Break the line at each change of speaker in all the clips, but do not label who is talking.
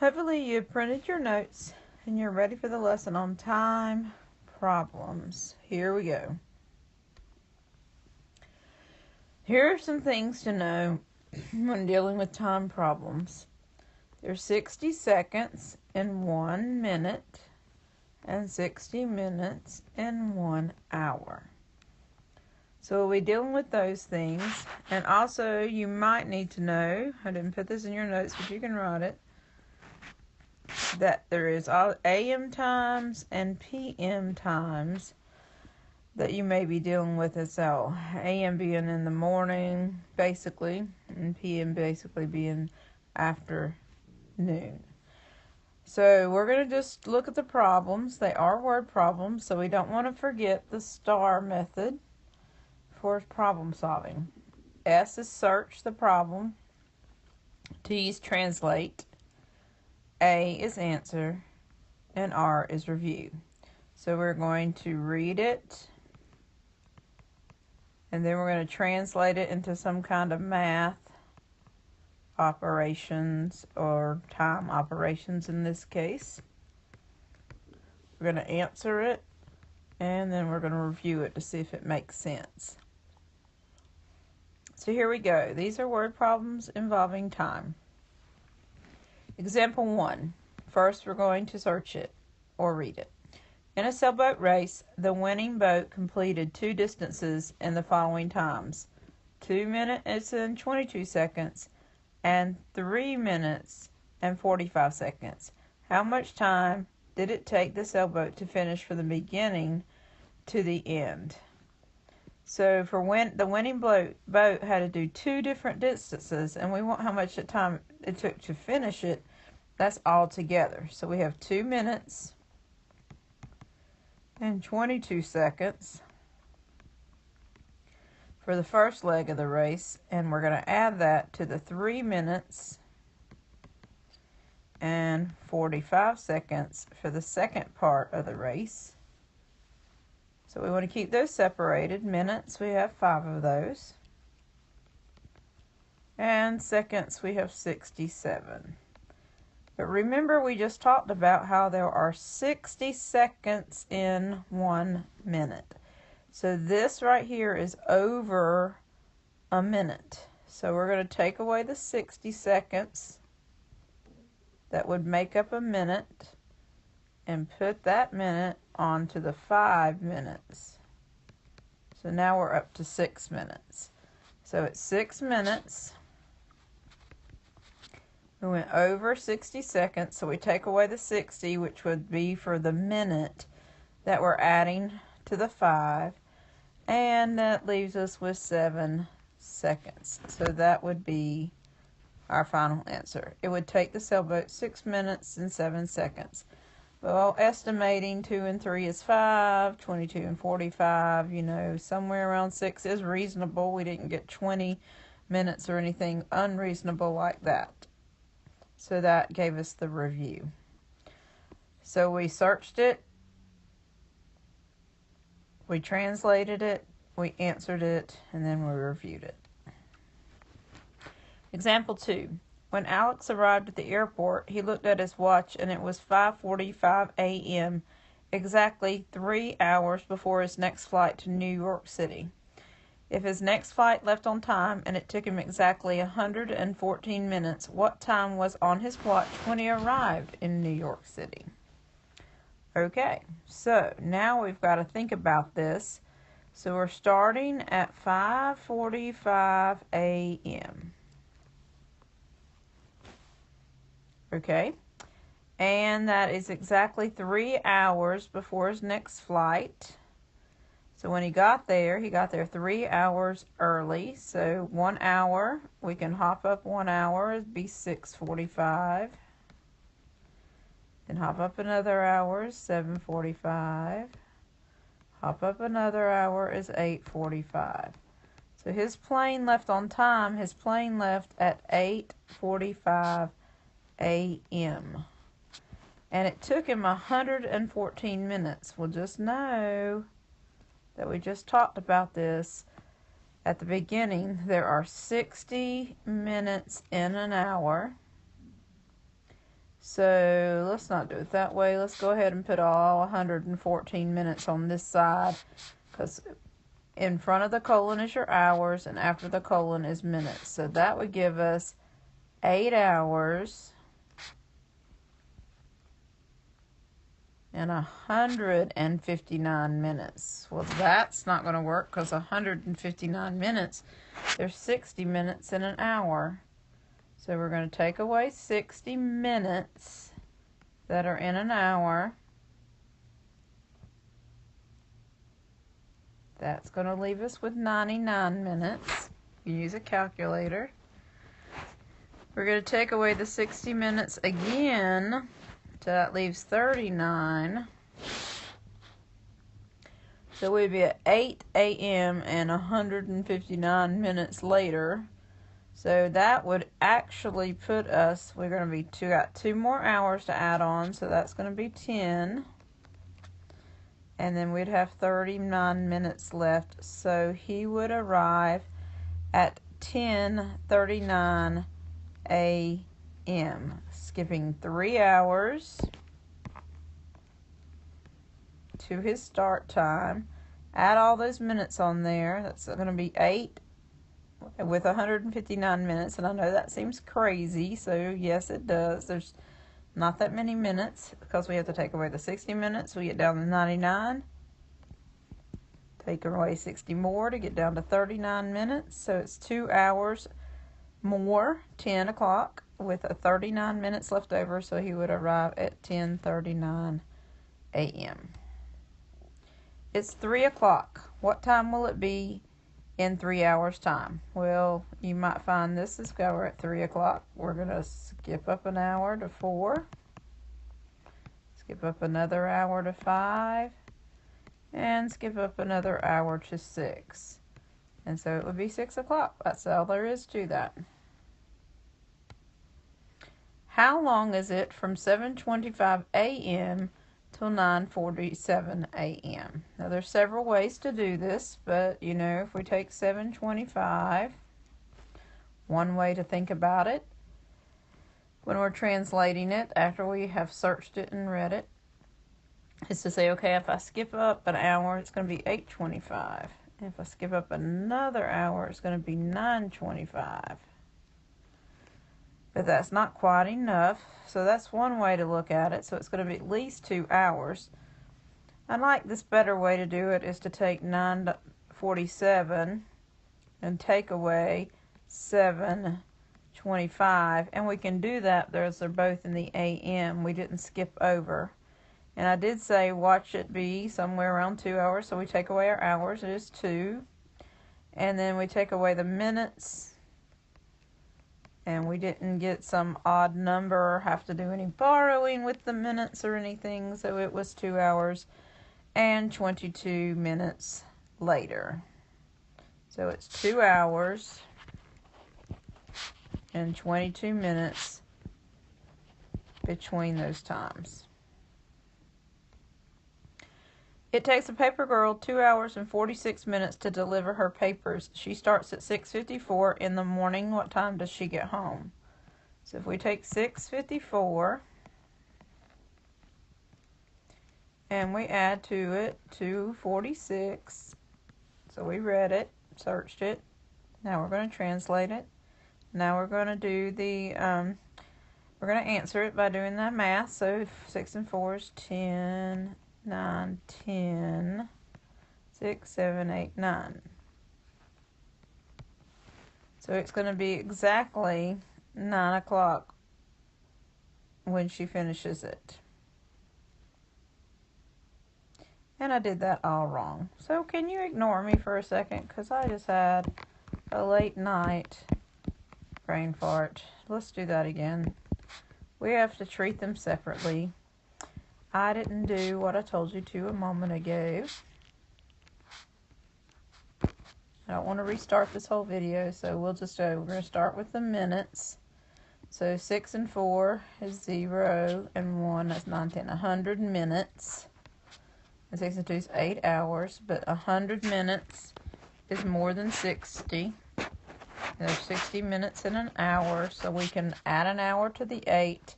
Hopefully you've printed your notes and you're ready for the lesson on time problems. Here we go. Here are some things to know when dealing with time problems. There's 60 seconds in 1 minute and 60 minutes in 1 hour. So we'll be dealing with those things. And also you might need to know, I didn't put this in your notes, but you can write it, that there is all AM times and PM times that you may be dealing with as well. AM being in the morning, basically, and PM basically being afternoon. So we're going to just look at the problems. They are word problems, so we don't want to forget the STAR method for problem solving. S is search the problem. T is translate. A is answer. And R is review. So we're going to read it, and then we're going to translate it into some kind of math operations or time operations in this case. We're going to answer it, and then we're going to review it to see if it makes sense. So here we go. These are word problems involving time. Example 1. First, we're going to search it or read it. In a sailboat race, the winning boat completed 2 distances in the following times: 2 minutes and 22 seconds and 3 minutes and 45 seconds. How much time did it take the sailboat to finish from the beginning to the end? So for the winning boat had to do 2 different distances, and we want how much time it took to finish it. That's all together. So we have 2 minutes and 22 seconds for the first leg of the race, and we're going to add that to the 3 minutes and 45 seconds for the second part of the race. So we want to keep those separated. Minutes, we have 5 of those. And seconds, we have 67. But remember, we just talked about how there are 60 seconds in 1 minute. So this right here is over a minute. So we're going to take away the 60 seconds that would make up a minute and put that minute onto the 5 minutes. So now we're up to 6 minutes. So it's 6 minutes. We went over 60 seconds, so we take away the 60, which would be for the minute that we're adding to the 5, and that leaves us with 7 seconds. So that would be our final answer. It would take the sailboat 6 minutes and 7 seconds. Well, estimating 2 and 3 is 5, 22 and 45, somewhere around 6 is reasonable. We didn't get 20 minutes or anything unreasonable like that. So that gave us the review. So we searched it, we translated it, we answered it, and then we reviewed it. Example 2. When Alex arrived at the airport, he looked at his watch and it was 5:45 a.m., exactly 3 hours before his next flight to New York City. If his next flight left on time and it took him exactly 114 minutes, what time was on his watch when he arrived in New York City? Okay, so now we've got to think about this. So we're starting at 5:45 a.m. Okay, and that is exactly 3 hours before his next flight. So when he got there 3 hours early. So 1 hour, we can hop up 1 hour, it'd be 6:45. Then hop up another hour, 7:45. Hop up another hour is 8:45. So his plane left on time. His plane left at 8:45 a.m. And it took him 114 minutes. Well, just know that we just talked about this at the beginning. There are 60 minutes in an hour. So let's not do it that way. Let's go ahead and put all 114 minutes on this side, because in front of the colon is your hours and after the colon is minutes. So that would give us 8 hours and 159 minutes. Well, that's not going to work, because 159 minutes, there's 60 minutes in an hour. So we're going to take away 60 minutes that are in an hour. That's going to leave us with 99 minutes. You use a calculator. We're going to take away the 60 minutes again. So that leaves 39. So we'd be at 8 a.m. and 159 minutes later. So that would actually put us, we're going to be got 2 more hours to add on, so that's going to be 10. And then we'd have 39 minutes left. So he would arrive at 10:39 a.m., skipping 3 hours to his start time. Add all those minutes on there. That's going to be 8 with 159 minutes, and I know that seems crazy, so yes, it does. There's not that many minutes, because we have to take away the 60 minutes. We get down to 99. Take away 60 more to get down to 39 minutes, so it's 2 hours more, 10 o'clock, with 39 minutes left over, so he would arrive at 10:39 a.m. It's 3 o'clock. What time will it be in 3 hours' time? Well, you might find this is we're at 3 o'clock. We're going to skip up an hour to 4. Skip up another hour to 5. And skip up another hour to 6. And so it would be 6 o'clock. That's all there is to that. How long is it from 7:25 a.m. till 9:47 a.m.? Now, there's several ways to do this, but, you know, if we take 7:25, one way to think about it, when we're translating it, after we have searched it and read it, is to say, okay, if I skip up an hour, it's going to be 8:25. If I skip up another hour, it's going to be 9:25. But that's not quite enough, so that's one way to look at it. So it's going to be at least 2 hours. I like this better way to do it is to take 9:47 and take away 7:25, and we can do that because they're both in the AM. We didn't skip over. And I did say watch it be somewhere around 2 hours, so we take away our hours, it is 2. And then we take away the minutes, and we didn't get some odd number or have to do any borrowing with the minutes or anything, so it was 2 hours and 22 minutes later. So it's 2 hours and 22 minutes between those times. It takes a paper girl 2 hours and 46 minutes to deliver her papers. She starts at 6:54 in the morning. What time does she get home? So if we take 6:54 and we add to it 2:46, so we read it, searched it. Now we're going to translate it. Now we're going to do the, we're going to answer it by doing that math. So 6 and 4 is 10. 9, 10, 6, 7, 8, 9. So it's going to be exactly 9 o'clock when she finishes it. And I did that all wrong. So can you ignore me for a second? Because I just had a late night brain fart. Let's do that again. We have to treat them separately. I didn't do what I told you to a moment ago. I don't want to restart this whole video, so we'll just we're going to start with the minutes. So 6 and 4 is 0, and 1, that's 9, 10, 100 minutes. And 6 and 2 is 8 hours, but 100 minutes is more than 60. There's 60 minutes in an hour, so we can add an hour to the 8.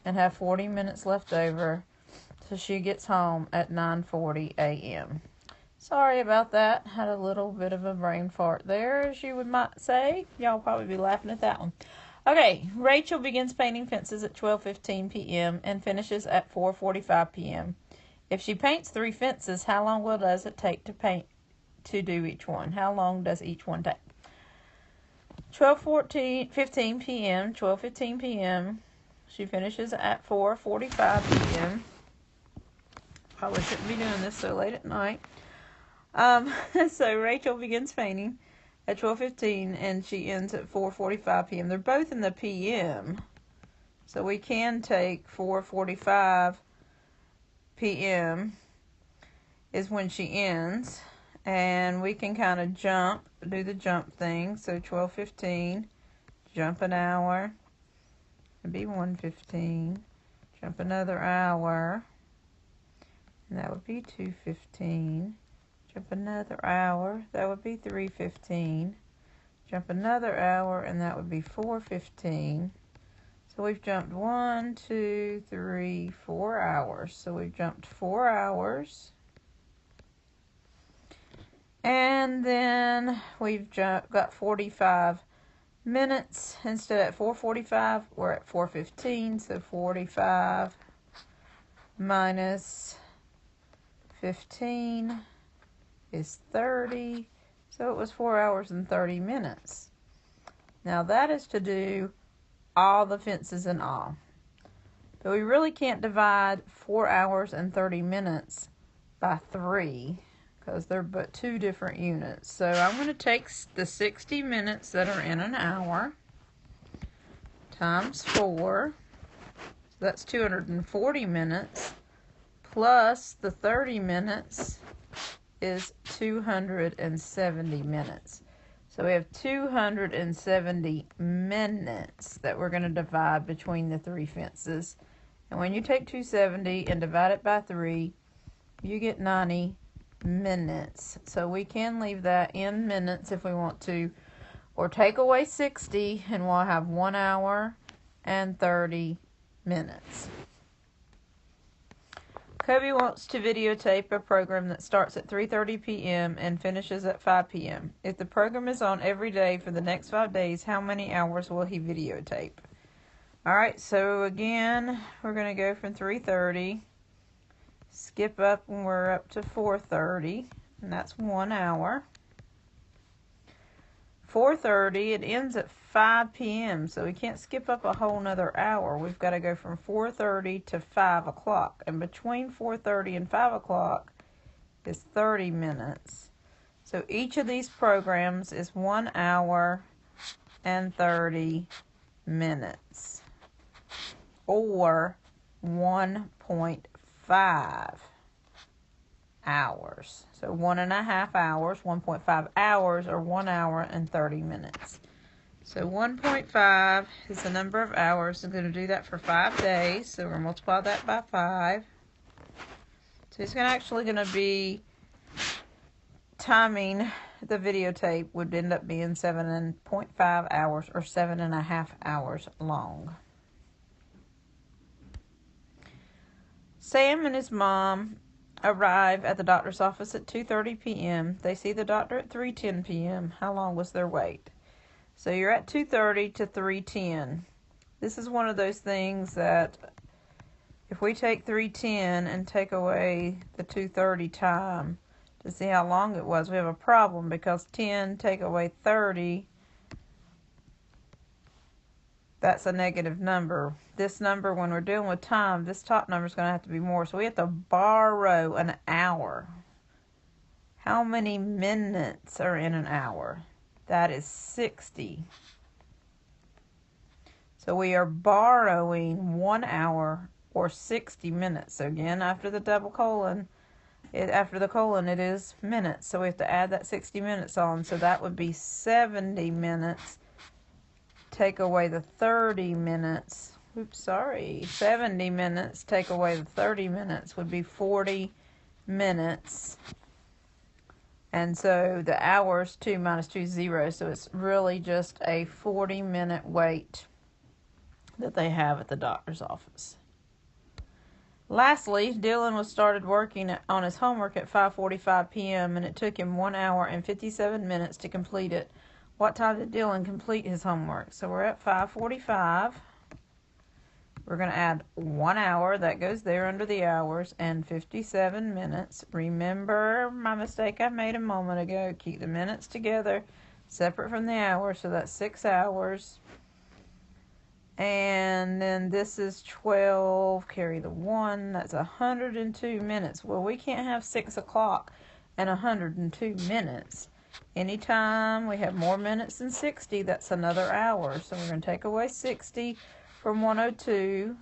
and have 40 minutes left over so she gets home at 9:40 a.m. Sorry about that. Had a little bit of a brain fart there, as you might say. Y'all probably be laughing at that one. Okay, Rachel begins painting fences at 12:15 p.m. and finishes at 4:45 p.m. If she paints 3 fences, how long does it take to do each one? How long does each one take? 12:15 p.m., 12:15 p.m. She finishes at 4:45 p.m. Probably shouldn't be doing this so late at night. So Rachel begins painting at 12:15 and she ends at 4:45 p.m. They're both in the p.m. So we can take 4:45 p.m. is when she ends, and we can kind of do the jump thing. So 12:15, jump an hour, it'd be 1:15, jump another hour, and that would be 2:15. Jump another hour, that would be 3:15. Jump another hour, and that would be 4:15. So we've jumped 1, 2, 3, 4 hours. So we've jumped 4 hours. And then we've got 45 minutes. Instead at 4:45, we're at 4:15. So 45 minus 15 is 30. So it was 4 hours and 30 minutes. Now that is to do all the fences and all. But we really can't divide 4 hours and 30 minutes by 3 because they're but 2 different units. So I'm going to take the 60 minutes that are in an hour times 4. So that's 240 minutes plus the 30 minutes is 270 minutes. So we have 270 minutes that we're going to divide between the 3 fences. And when you take 270 and divide it by 3, you get 90 minutes. So we can leave that in minutes if we want to, or take away 60 and we'll have 1 hour and 30 minutes. Kobe wants to videotape a program that starts at 3:30 p.m. and finishes at 5 p.m. If the program is on every day for the next 5 days, how many hours will he videotape? Alright, so again, we're going to go from 3:30, skip up when we're up to 4:30, and that's 1 hour. 4:30, it ends at 5 p.m., so we can't skip up a whole nother hour. We've got to go from 4:30 to 5 o'clock. And between 4:30 and 5 o'clock is 30 minutes. So each of these programs is 1 hour and 30 minutes. Or 1.5 hours. So 1.5 hours, 1.5 hours, or 1 hour and 30 minutes. So 1.5 is the number of hours. I'm going to do that for 5 days. So we're going to multiply that by 5. So it's actually going to be timing the videotape would end up being 7.5 hours or 7.5 hours long. Sam and his mom arrive at the doctor's office at 2:30 p.m. They see the doctor at 3:10 p.m. How long was their wait? So you're at 2:30 to 3:10. This is one of those things that if we take 3:10 and take away the 2:30 time to see how long it was, we have a problem because 10 take away 30, that's a negative number. This number, when we're dealing with time, this top number is going to have to be more. So we have to borrow an hour. How many minutes are in an hour? That is 60. So we are borrowing 1 hour or 60 minutes. So again, after the colon, it is minutes. So we have to add that 60 minutes on. So that would be 70 minutes. Take away the 30 minutes. 70 minutes. Take away the 30 minutes would be 40 minutes. And so the hours, 2 minus 2 is 0. So it's really just a 40-minute wait that they have at the doctor's office. Lastly, Dylan was started working on his homework at 5:45 p.m. and it took him 1 hour and 57 minutes to complete it. What time did Dylan complete his homework? So we're at 5:45. We're going to add 1 hour. That goes there under the hours, and 57 minutes. Remember my mistake I made a moment ago. Keep the minutes together, separate from the hours. So that's 6 hours. And then this is 12, carry the 1, that's 102 minutes. Well, we can't have 6 o'clock and 102 minutes. Anytime we have more minutes than 60, that's another hour. So we're going to take away 60 from 102.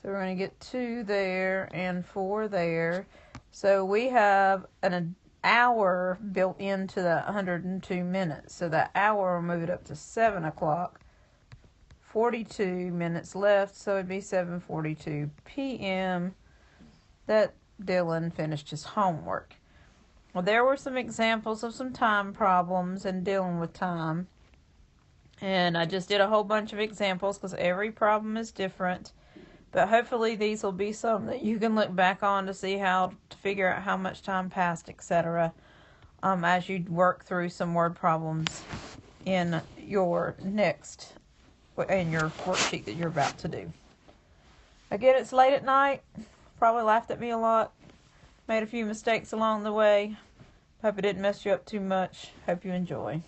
So we're going to get 2 there and 4 there. So we have an hour built into the 102 minutes. So that hour will move it up to 7 o'clock. 42 minutes left, so it'd be 7:42 p.m. that Dylan finished his homework. Well, there were some examples of some time problems and dealing with time. And I just did a whole bunch of examples because every problem is different. But hopefully these will be some that you can look back on to see how to figure out how much time passed, etc. As you work through some word problems in your worksheet that you're about to do. Again, it's late at night. Probably laughed at me a lot. Made a few mistakes along the way. Hope it didn't mess you up too much. Hope you enjoy.